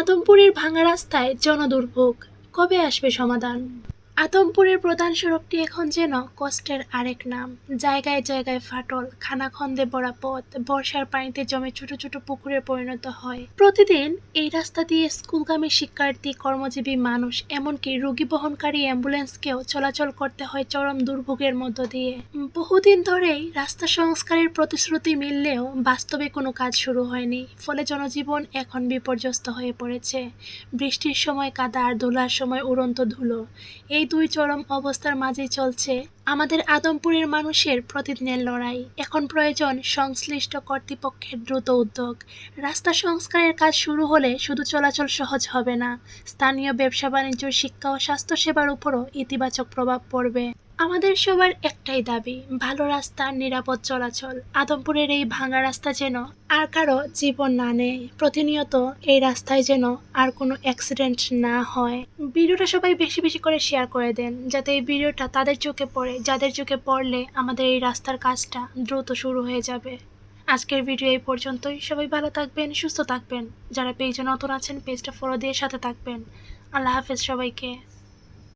আদমপুরের ভাঙা রাস্তায় জনদুর্ভোগ, কবে আসবে সমাধান? আদমপুরের প্রধান সড়কটি এখন যেন কষ্টের আরেক নাম। জায়গায় জায়গায় ফাটল, খানাখন্দে ভরা পথ, বর্ষার পানিতে জমে ছোট ছোট পুকুরে পরিণত হয়। প্রতিদিন এই রাস্তা দিয়ে স্কুলগামী শিক্ষার্থী, কর্মজীবী মানুষ, এমনকি রোগী বহনকারী অ্যাম্বুলেন্সকেও চলাচল করতে হয় চরম দুর্ভোগের মধ্য দিয়ে। বহুদিন ধরেই রাস্তা সংস্কারের প্রতিশ্রুতি মিললেও বাস্তবে কোনো কাজ শুরু হয়নি। ফলে জনজীবন এখন বিপর্যস্ত হয়ে পড়েছে। বৃষ্টির সময় কাদা আর ধুলার সময় উড়ন্ত ধুলো, এই দুই চরম অবস্থার মাঝেই চলছে আমাদের আদমপুরের মানুষের প্রতিদিনের লড়াই। এখন প্রয়োজন সংশ্লিষ্ট কর্তৃপক্ষের দ্রুত উদ্যোগ। রাস্তা সংস্কারের কাজ শুরু হলে শুধু চলাচল সহজ হবে না, স্থানীয় ব্যবসা বাণিজ্য, শিক্ষা ও স্বাস্থ্যসেবার উপরও ইতিবাচক প্রভাব পড়বে। আমাদের সবার একটাই দাবি, ভালো রাস্তা, নিরাপদ চলাচল। আদমপুরের এই ভাঙা রাস্তা যেন আর কারো জীবন না নেয়। প্রতিনিয়ত এই রাস্তায় যেন আর কোনো অ্যাক্সিডেন্ট না হয়। ভিডিওটা সবাই বেশি বেশি করে শেয়ার করে দেন, যাতে এই ভিডিওটা তাদের চোখে পড়ে, যাদের চোখে পড়লে আমাদের এই রাস্তার কাজটা দ্রুত শুরু হয়ে যাবে। আজকের ভিডিও এই পর্যন্তই। সবাই ভালো থাকবেন, সুস্থ থাকবেন। যারা পেজে নতুন আছেন পেজটা ফলো দিয়ে সাথে থাকবেন। আল্লাহ হাফেজ সবাইকে।